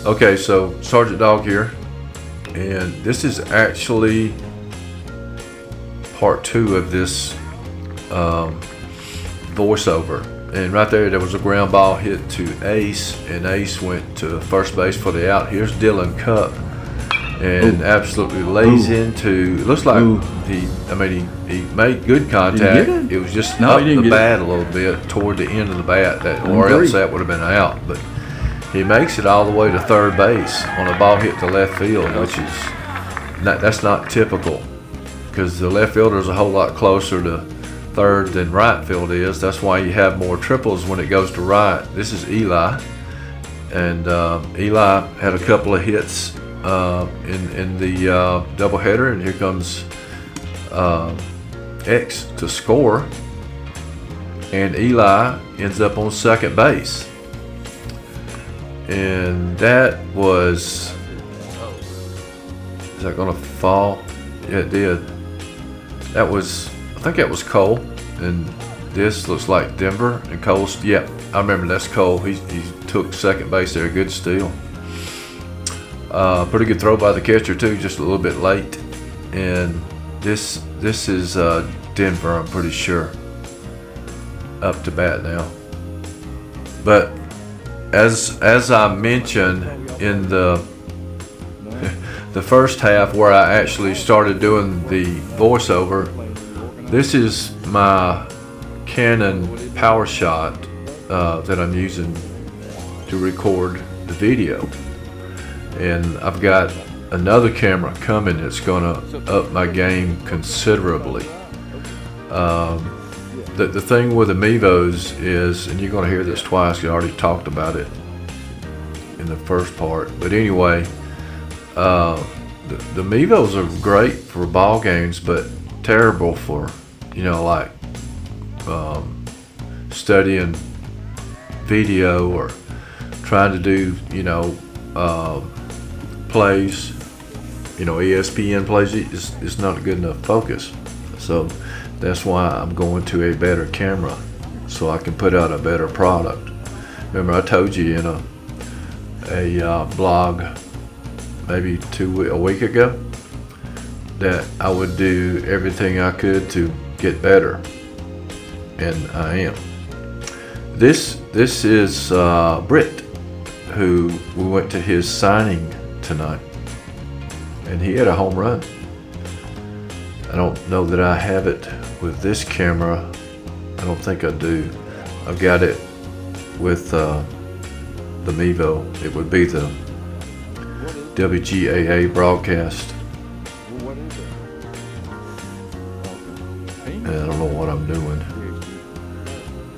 Okay, so Sgt Dawg here, and this is actually part 2 of this voiceover. And right there was a ground ball hit to Ace, and Ace went to first base for the out. Here's Dylan Cup, and absolutely lays into. It looks like he made good contact. It was just up the bat a little bit toward the end of the bat, or else that would have been out. But he makes it all the way to third base on a ball hit to left field, which is that's not typical, because the left fielder is a whole lot closer to third than right field is. That's why you have more triples when it goes to right. This is Eli, and Eli had a couple of hits in the doubleheader, and here comes X to score, and Eli ends up on second base. And that was, is that gonna fall? Yeah, it did. That was, I think that was Cole, and this looks like Denver, and Cole's, yeah, I remember that's Cole. He took second base there, good steal. Pretty good throw by the catcher too, just a little bit late. And this is Denver, I'm pretty sure, up to bat now. But as I mentioned in the first half, where I actually started doing the voiceover, this is my Canon Powershot that I'm using to record the video, and I've got another camera coming that's gonna up my game considerably. The thing with the Mevos is, and you're going to hear this twice, I already talked about it in the first part, but anyway, the Mevos are great for ball games, but terrible for, like studying video or trying to do, plays, ESPN plays. It's not a good enough focus. So that's why I'm going to a better camera, so I can put out a better product. Remember, I told you in a blog maybe a week ago that I would do everything I could to get better, and I am. This is Britt, who we went to his signing tonight, and he had a home run. I don't know that I have it with this camera. I don't think I do. I've got it with the Mevo. It would be the WGAA broadcast. And I don't know what I'm doing.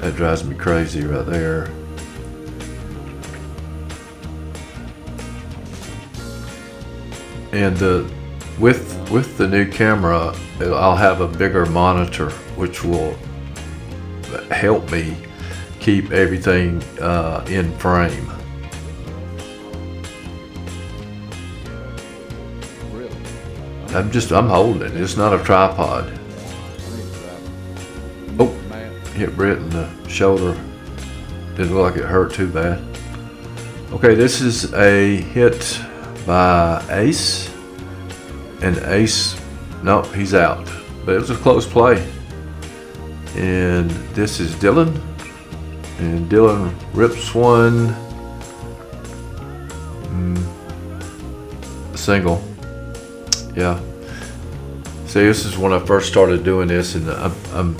That drives me crazy right there. And with the new camera, I'll have a bigger monitor, which will help me keep everything in frame. I'm holding it. It's not a tripod. Oh, hit Britt in the shoulder. Didn't look like it hurt too bad. Okay, this is a hit by Ace. And Ace, no, he's out. But it was a close play. And this is Dylan. And Dylan rips one. A single. Yeah. See, this is when I first started doing this, and I'm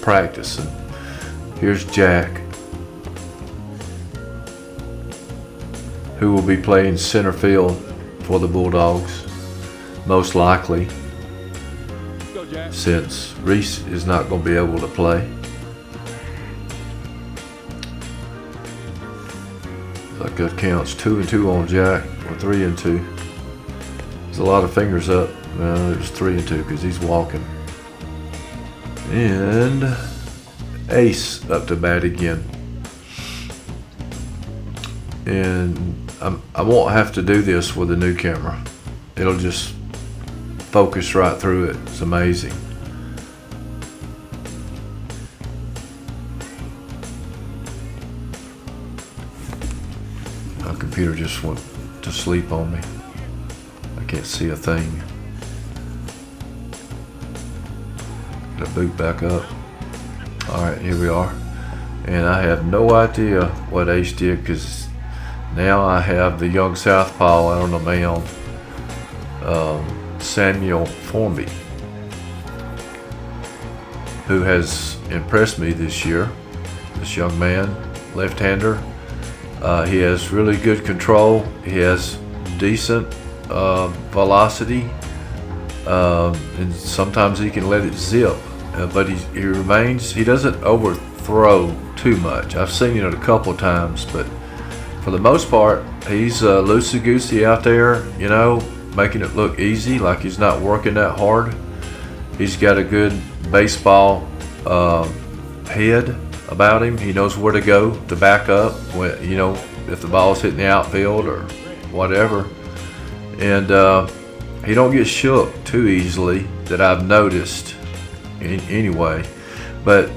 practicing. Here's Jack, who will be playing center field for the Bulldogs, most likely, since Reese is not going to be able to play. Like that counts 2-2 on Jack, or 3-2. There's a lot of fingers up. Well, it was 3-2 because he's walking. And Ace up to bat again. And I won't have to do this with a new camera. It'll just focus right through it. It's amazing. My computer just went to sleep on me. I can't see a thing. Gotta boot back up. Alright, here we are. And I have no idea what Ace did, because now I have the young southpaw out on the mound, Samuel Formby, who has impressed me this year. This young man, left-hander. He has really good control. He has decent velocity, and sometimes he can let it zip. But he doesn't overthrow too much. I've seen it a couple of times, but for the most part, he's loosey-goosey out there, you know, making it look easy, like he's not working that hard. He's got a good baseball head about him. He knows where to go to back up when, you know, if the ball's hitting the outfield or whatever. And he don't get shook too easily, that I've noticed anyway. But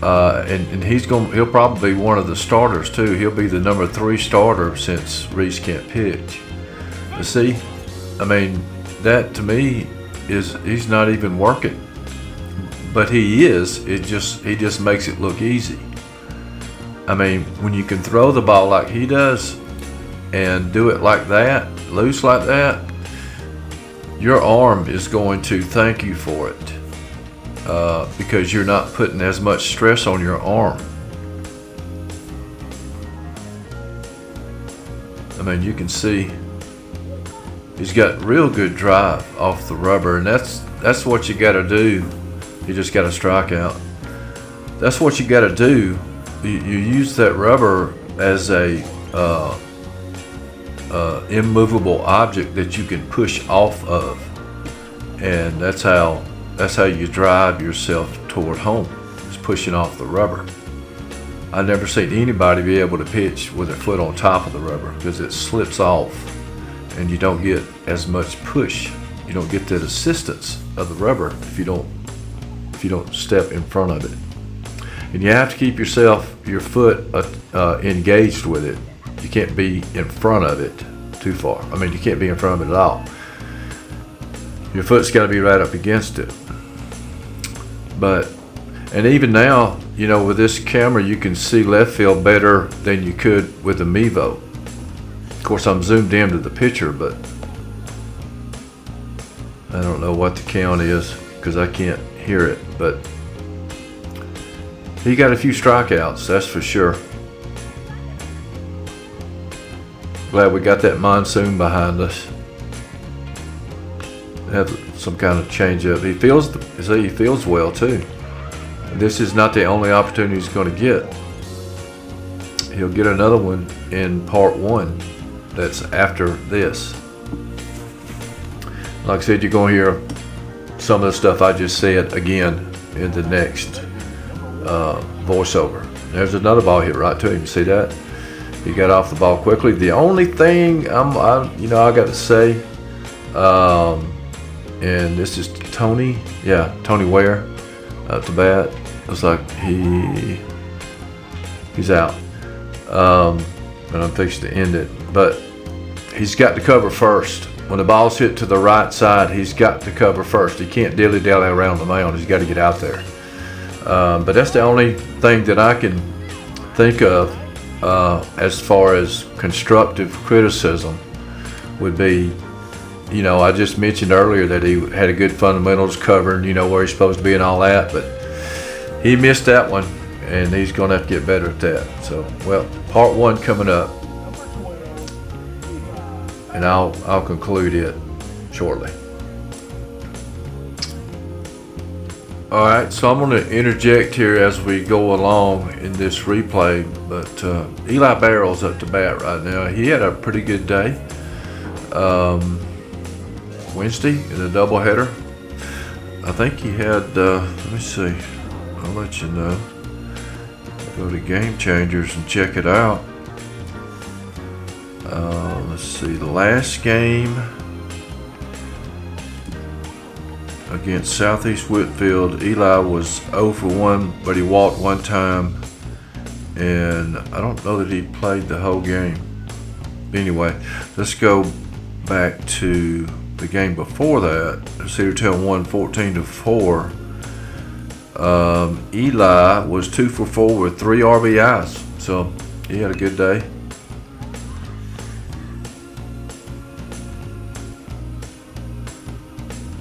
and he'll probably be one of the starters too. He'll be the number 3 starter since Reese can't pitch. But see, I mean, that to me is, he's not even working. But he is. He just makes it look easy. I mean, when you can throw the ball like he does and do it like that, loose like that, your arm is going to thank you for it, because you're not putting as much stress on your arm. I mean, you can see he's got real good drive off the rubber, and that's what you got to do. You just got to strike out. That's what you got to do. You use that rubber as a immovable object that you can push off of, and that's how you drive yourself toward home, is pushing off the rubber. I've never seen anybody be able to pitch with their foot on top of the rubber, because it slips off and you don't get as much push. You don't get that assistance of the rubber if you don't step in front of it. And you have to keep your foot engaged with it. You can't be in front of it too far. I mean, you can't be in front of it at all. Your foot's got to be right up against it. And even now, you know, with this camera, you can see left field better than you could with the Mevo. Of course, I'm zoomed into the picture, but I don't know what the count is because I can't hear it. But he got a few strikeouts, that's for sure. Glad we got that monsoon behind us. Have some kind of change up. He feels well too. This is not the only opportunity he's going to get. He'll get another one in part 1. That's after this. Like I said, you're going to hear some of the stuff I just said again in the next voiceover. There's another ball hit right to him. See that? He got off the ball quickly. The only thing I got to say, and this is Tony Ware up to bat. Looks like he's out, and I'm fixing to end it. But he's got to cover first. When the ball's hit to the right side, he's got to cover first. He can't dilly-dally around the mound. He's got to get out there. But that's the only thing that I can think of as far as constructive criticism would be. You know, I just mentioned earlier that he had a good fundamentals covering, you know, where he's supposed to be and all that, but he missed that one, and he's going to have to get better at that. So, well, part 1 coming up, and I'll conclude it shortly. All right, so I'm going to interject here as we go along in this replay, but Eli Barrel's up to bat right now. He had a pretty good day. Wednesday in a doubleheader. I think he had, let me see, I'll let you know. Go to Game Changers and check it out. Let's see, the last game against Southeast Whitfield, Eli was 0 for 1, but he walked one time. and I don't know that he played the whole game. Anyway, let's go back to the game before that. Cedar Town won 14-4. Eli was 2 for 4 with 3 RBIs, so he had a good day.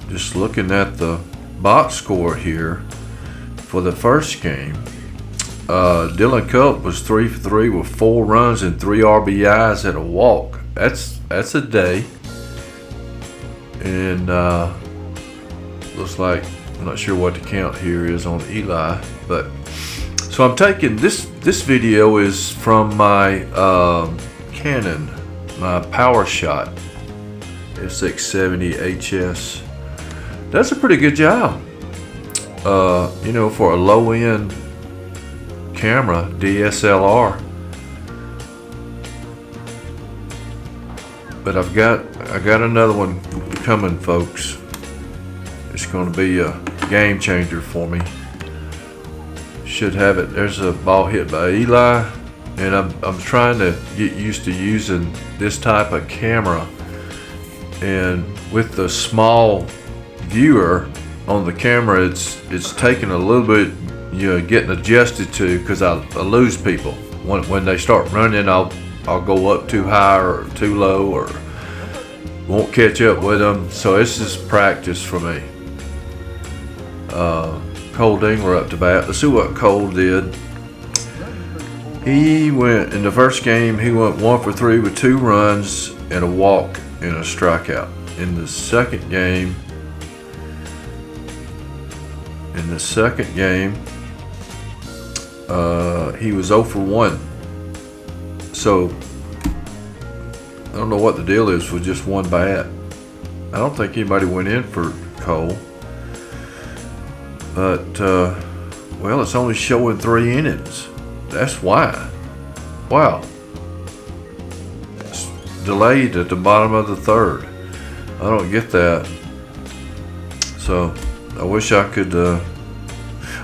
Just looking at the box score here for the first game, Dylan Culp was 3 for 3 with 4 runs and 3 RBIs and a walk. That's a day. And looks like, I'm not sure what the count here is on Eli, but so I'm taking this video is from my Canon, my Powershot SX70 HS. That's a pretty good job, you know, for a low-end camera, DSLR. But I got another one coming, folks. It's going to be a game changer for me. Should have it. There's a ball hit by Eli, and I'm trying to get used to using this type of camera. And with the small viewer on the camera, it's taking a little bit, you know, getting adjusted to, because I lose people when they start running. I'll go up too high or too low, or won't catch up with them. So this is practice for me. Cole Dingler up to bat. Let's see what Cole did. He went in the first game. He went 1 for 3 with 2 runs and a walk and a strikeout. In the second game, he was 0 for 1. So I don't know what the deal is with just one bat. I don't think anybody went in for Cole. But, well, it's only showing 3 innings. That's why. Wow. It's delayed at the bottom of the third. I don't get that. So, I wish I could,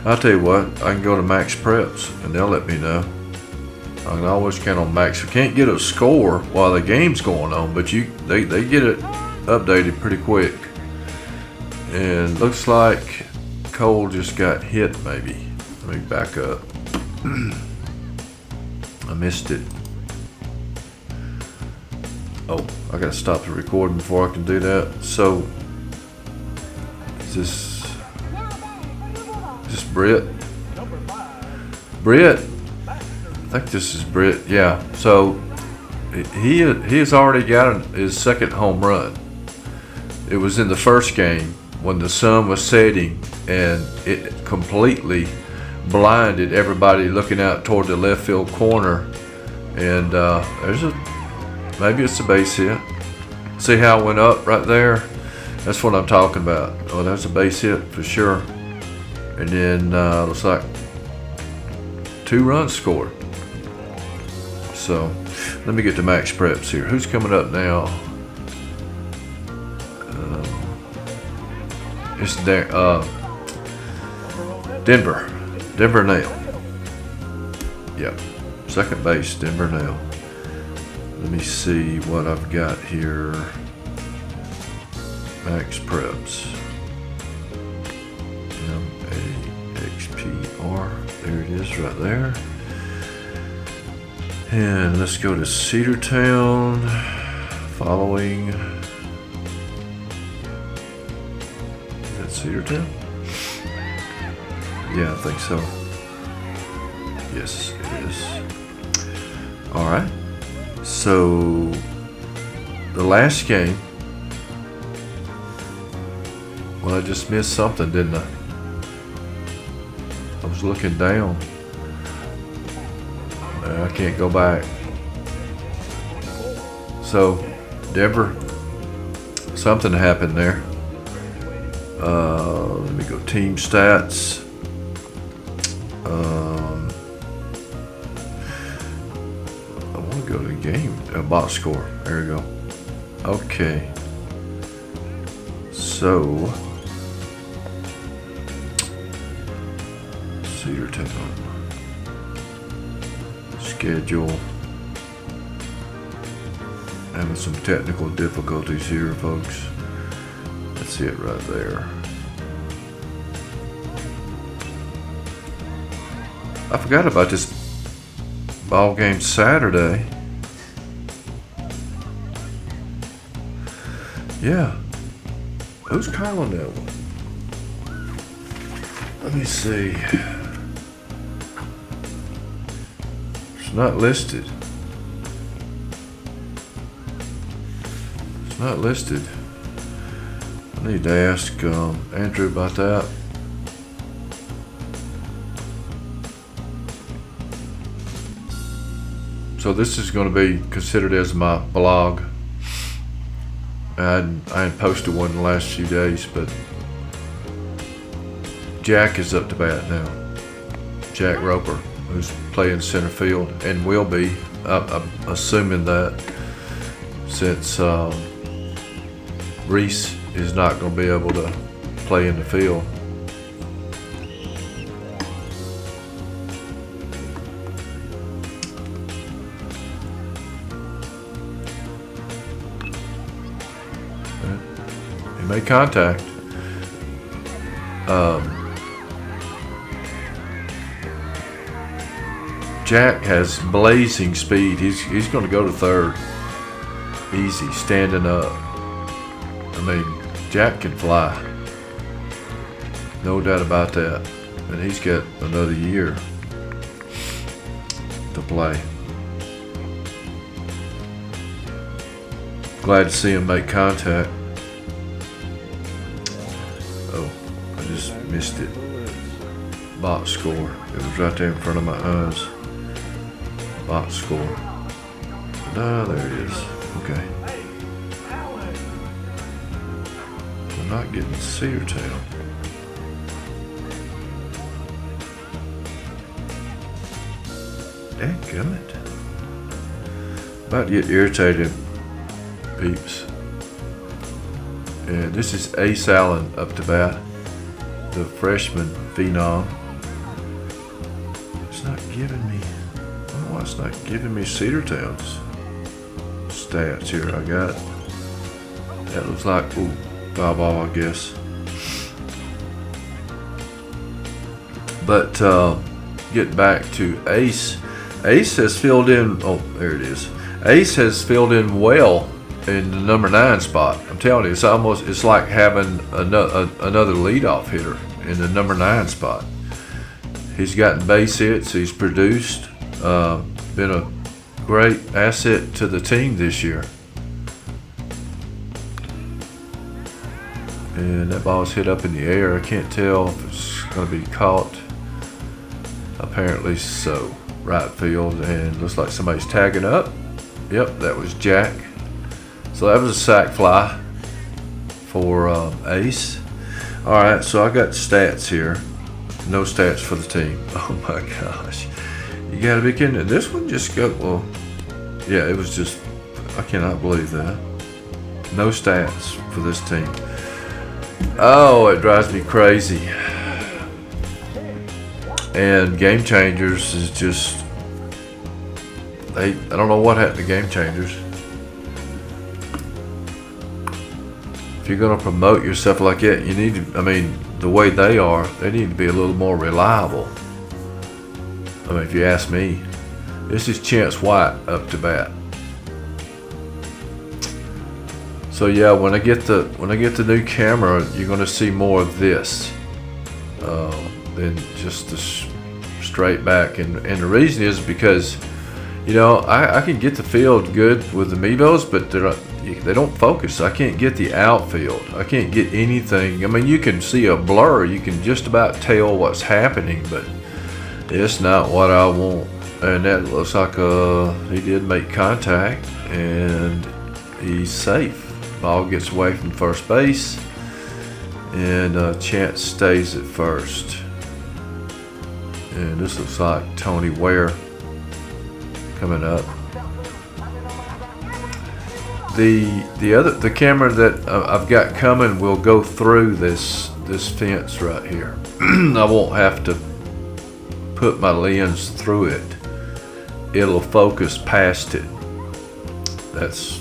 I'll tell you what, I can go to Max Preps and they'll let me know. I can always count on Max. We can't get a score while the game's going on, but they get it updated pretty quick. And looks like Cole just got hit, maybe. Let me back up. I missed it. Oh, I gotta stop the recording before I can do that. So, is this Britt? Britt? I think this is Britt, yeah. So, he has already got his second home run. It was in the first game when the sun was setting, and it completely blinded everybody looking out toward the left field corner. And maybe it's a base hit. See how it went up right there? That's what I'm talking about. Oh, that's a base hit for sure. And then looks like 2 runs scored. So let me get to Max Preps here. Who's coming up now? It's Denver Nail. Yep, second base, Denver Nail. Let me see what I've got here. Max Preps. MAXPR. There it is right there. And let's go to Cedar Town. Following. Is that Cedar Town? Yeah, I think so. Yes, it is. All right. So the last game. Well, I just missed something, didn't I? I was looking down. I can't go back. So, Denver, something happened there. Let me go team stats. I want to go to the game. Box score. There we go. Okay. So, Cedar Town. schedule. Having some technical difficulties here, folks. That's it right there. I forgot about this ball game Saturday. Yeah. Who's calling that one? Let me see. It's not listed. It's not listed. I need to ask Andrew about that. So this is going to be considered as my blog. I hadn't posted one in the last few days, but Jack is up to bat now. Jack Roper, who's playing center field and will be. I'm assuming that since Reese is not going to be able to play in the field. He made contact. Jack has blazing speed. He's going to go to third. Easy, standing up. I mean, Jack can fly. No doubt about that. And he's got another year to play. Glad to see him make contact. Oh, I just missed it. Box score. It was right there in front of my eyes. Box score. Ah, there it is. Okay. I'm not getting cedar tail. Dadgummit. About to get irritated, peeps. And this is Ace Allen up to bat, the freshman phenom. It's not giving me. I don't know why it's not giving me cedar tails stats here. I got. That looks like foul ball, I guess. But get back to Ace. Ace has filled in. Oh, there it is. Ace has filled in well in the number 9 spot. I'm telling you, it's like having another leadoff hitter in the number 9 spot. He's gotten base hits. He's produced. Been a great asset to the team this year. And that ball's hit up in the air. I can't tell if it's going to be caught. Apparently so. Right field, and looks like somebody's tagging up. Yep, that was Jack. So that was a sac fly for Ace. All right, so I got stats here. No stats for the team. Oh my gosh, you gotta be kidding. This one just got, well, yeah, it was just, I cannot believe that. No stats for this team. Oh, it drives me crazy. And Game Changers is just, I don't know what happened to Game Changers. If you're going to promote yourself like that, you need to, I mean, the way they are, they need to be a little more reliable. I mean, if you ask me. This is Chance White up to bat. So yeah, when I get the new camera, you're going to see more of this than just the straight back. And the reason is because, you know, I can get the field good with the Mevos, but they don't focus. I can't get the outfield. I can't get anything. I mean, you can see a blur. You can just about tell what's happening, but it's not what I want. And that looks like he did make contact, and he's safe. Ball gets away from first base, and Chance stays at first. And this looks like Tony Ware coming up. The camera that I've got coming will go through this fence right here. I won't have to put my lens through it. it'll focus past it. That's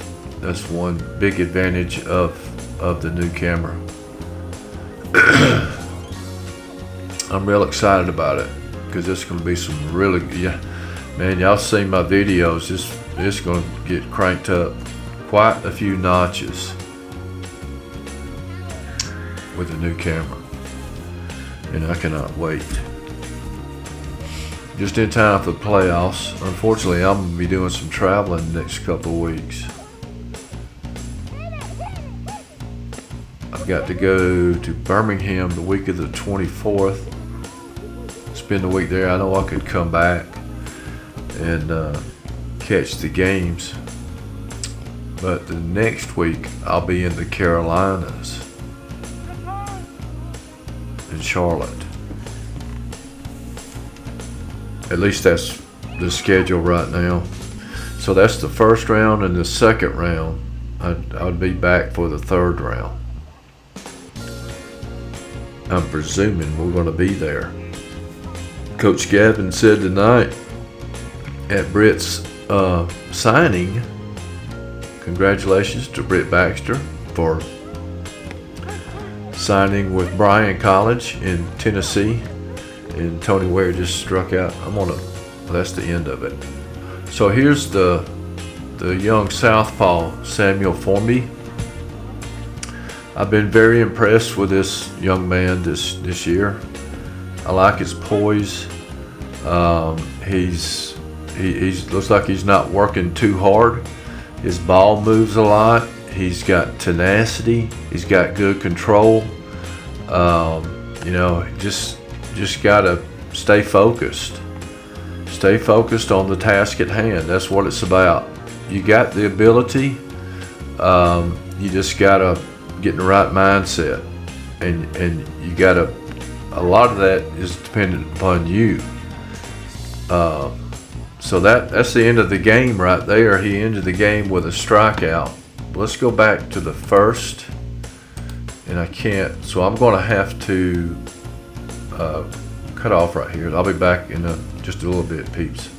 one big advantage of the new camera. I'm real excited about it because it's going to be some really, yeah, man, y'all seen my videos. It's going to get cranked up quite a few notches with the new camera, and I cannot wait. Just in time for the playoffs. Unfortunately, I'm going to be doing some traveling the next couple of weeks. I've got to go to Birmingham the week of the 24th. Spend the week there. I know I could come back and catch the games. But the next week, I'll be in the Carolinas, in Charlotte. At least that's the schedule right now. So that's the first round, and the second round, I'd be back for the third round. I'm presuming we're going to be there. Coach Gavin said tonight at Britt's signing, congratulations to Britt Baxter for signing with Bryan College in Tennessee. And Tony Ware just struck out. That's the end of it. So here's the young southpaw, Samuel Formby. I've been very impressed with this young man this year. I like his poise. He looks like he's not working too hard. His ball moves a lot. He's got tenacity. He's got good control. Just gotta stay focused. Stay focused on the task at hand. That's what it's about. You got the ability. You just gotta get in the right mindset, and you gotta. A lot of that is dependent upon you. So that's the end of the game right there. He ended the game with a strikeout. Let's go back to the first, and I can't. So I'm going to have to cut off right here. I'll be back in just a little bit, peeps.